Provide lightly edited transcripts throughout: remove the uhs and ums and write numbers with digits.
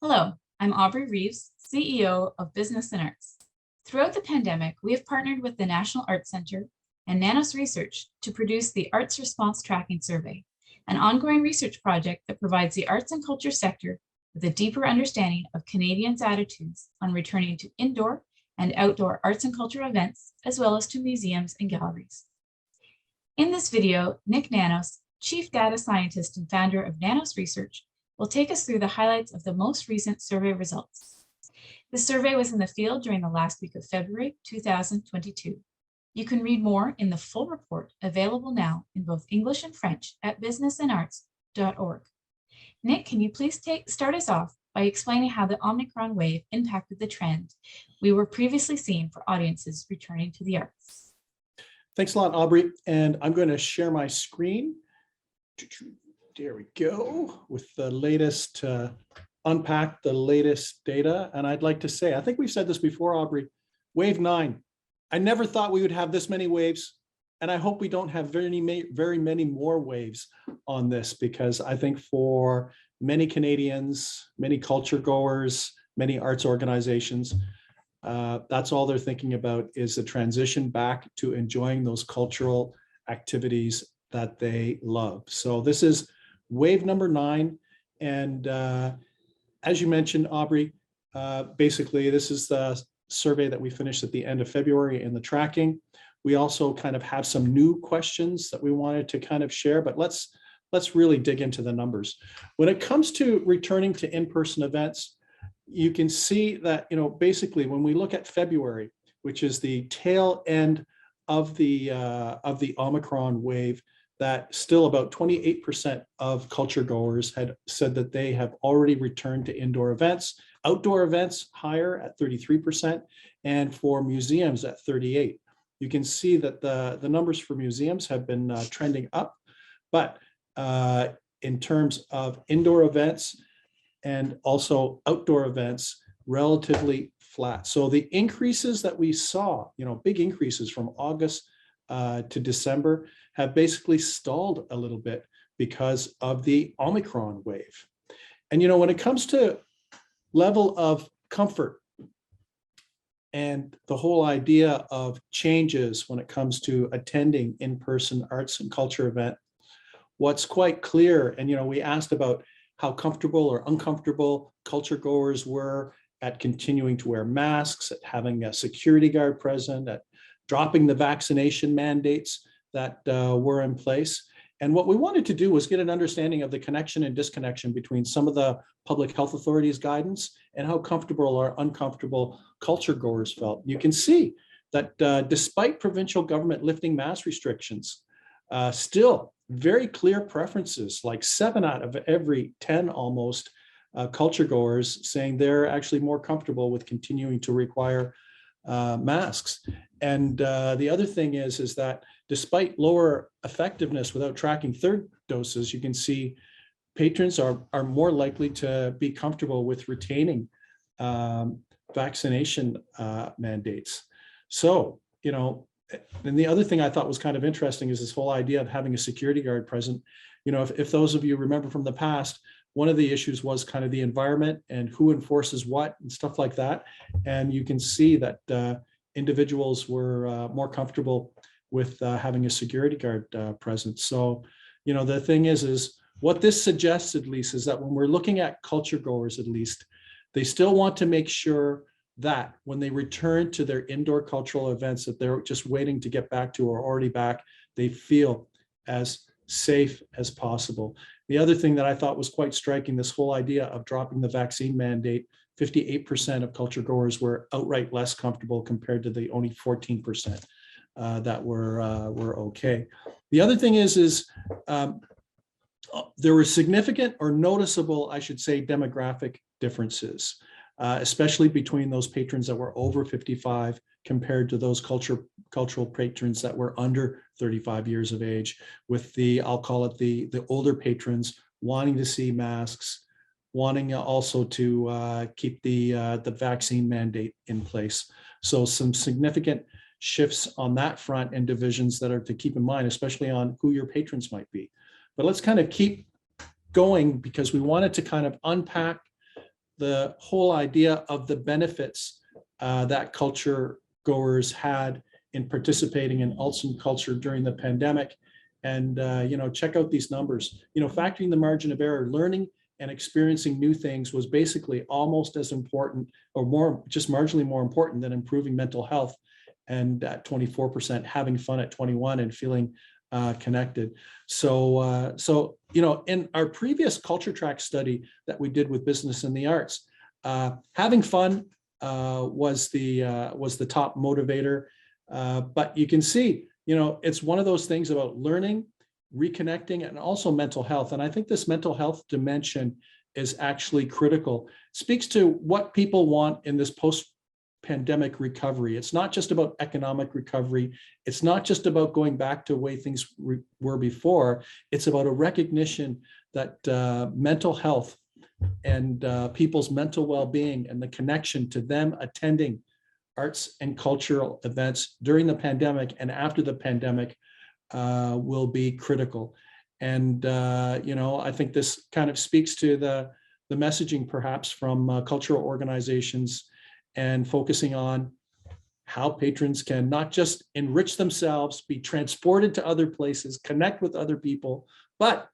Hello, I'm Aubrey Reeves, CEO of Business and Arts. Throughout the pandemic, we have partnered with the National Arts Centre and Nanos Research to produce the Arts Response Tracking Survey, an ongoing research project that provides the arts and culture sector with a deeper understanding of Canadians' attitudes on returning to indoor and outdoor arts and culture events, as well as to museums and galleries. In this video, Nick Nanos, Chief Data Scientist and founder of Nanos Research, will take us through the highlights of the most recent survey results. The survey was in the field during the last week of February 2022. You can read more in the full report available now in both English and French at businessandarts.org. Nick, can you please start us off by explaining how the Omicron wave impacted the trend we were previously seeing for audiences returning to the arts? Thanks a lot, Aubrey. And I'm going to share my screen. There we go, with the latest, unpack the latest data. And I'd like to say, I think we've said this before, Aubrey, wave 9. I never thought we would have this many waves. And I hope we don't have very many more waves on this, because I think for many Canadians, many culture goers, many arts organizations, that's all they're thinking about is the transition back to enjoying those cultural activities that they love. So this is wave number 9. And as you mentioned, Aubrey, basically this is the survey that we finished at the end of February in the tracking. We also kind of have some new questions that we wanted to kind of share, but let's really dig into the numbers. When it comes to returning to in-person events, you can see that, basically when we look at February, which is the tail end of the Omicron wave, that still about 28% of culture goers had said that they have already returned to indoor events. Outdoor events higher at 33%, and for museums at 38%. You can see that the numbers for museums have been trending up, but in terms of indoor events and also outdoor events, relatively flat. So the increases that we saw, big increases from August to December, have basically stalled a little bit because of the Omicron wave. And when it comes to level of comfort and the whole idea of changes when it comes to attending in-person arts and culture event, what's quite clear, and we asked about how comfortable or uncomfortable culture goers were at continuing to wear masks, at having a security guard present, at dropping the vaccination mandates that were in place. And what we wanted to do was get an understanding of the connection and disconnection between some of the public health authorities' guidance and how comfortable or uncomfortable culture goers felt. You can see that despite provincial government lifting mask restrictions, still very clear preferences, like 7 out of every 10 almost culture goers saying they're actually more comfortable with continuing to require masks. And the other thing is that despite lower effectiveness without tracking third doses, you can see patrons are more likely to be comfortable with retaining vaccination mandates. So, and the other thing I thought was kind of interesting is this whole idea of having a security guard present. If those of you remember from the past, one of the issues was kind of the environment and who enforces what and stuff like that. And you can see that individuals were more comfortable with having a security guard present. So, the thing is what this suggests, at least, is that when we're looking at culture goers, at least, they still want to make sure that when they return to their indoor cultural events that they're just waiting to get back to or already back, they feel as safe as possible. The other thing that I thought was quite striking, this whole idea of dropping the vaccine mandate, 58% of culture goers were outright less comfortable compared to the only 14% that were okay. The other thing is there were significant or noticeable, I should say, demographic differences, especially between those patrons that were over 55 compared to those cultural patrons that were under 35 years of age, with I'll call it the older patrons wanting to see masks, wanting also to keep the vaccine mandate in place. So some significant shifts on that front and divisions that are to keep in mind, especially on who your patrons might be. But let's kind of keep going, because we wanted to kind of unpack the whole idea of the benefits that culture goers had in participating in arts and culture during the pandemic. And, check out these numbers. Factoring the margin of error, learning and experiencing new things was basically almost as important or more, just marginally more important than improving mental health. And at 24%, having fun at 21 and feeling connected. So, in our previous Culture Track study that we did with business and the arts, having fun was the top motivator. But you can see, it's one of those things about learning, reconnecting, and also mental health. And I think this mental health dimension is actually critical. It speaks to what people want in this post-pandemic recovery. It's not just about economic recovery. It's not just about going back to the way things were before. It's about a recognition that mental health and people's mental well-being and the connection to them attending arts and cultural events during the pandemic and after the pandemic will be critical. And, I think this kind of speaks to the messaging perhaps from cultural organizations and focusing on how patrons can not just enrich themselves, be transported to other places, connect with other people, but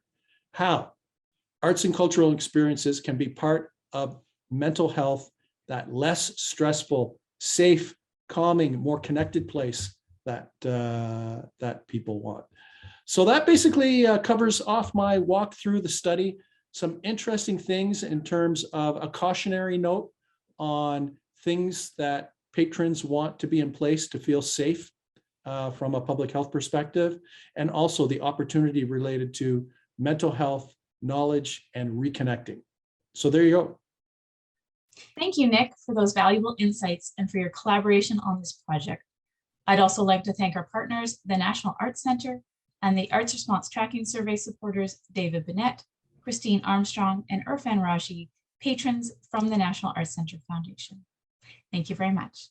how arts and cultural experiences can be part of mental health, that less stressful, safe, calming, more connected place that people want. So that basically covers off my walk through the study. Some interesting things in terms of a cautionary note on things that patrons want to be in place to feel safe from a public health perspective, and also the opportunity related to mental health, knowledge, and reconnecting. So there you go. Thank you, Nick, for those valuable insights and for your collaboration on this project. I'd also like to thank our partners, the National Arts Center, and the Arts Response Tracking Survey supporters, David Bennett, Christine Armstrong, and Irfan Raji, patrons from the National Arts Center Foundation. Thank you very much.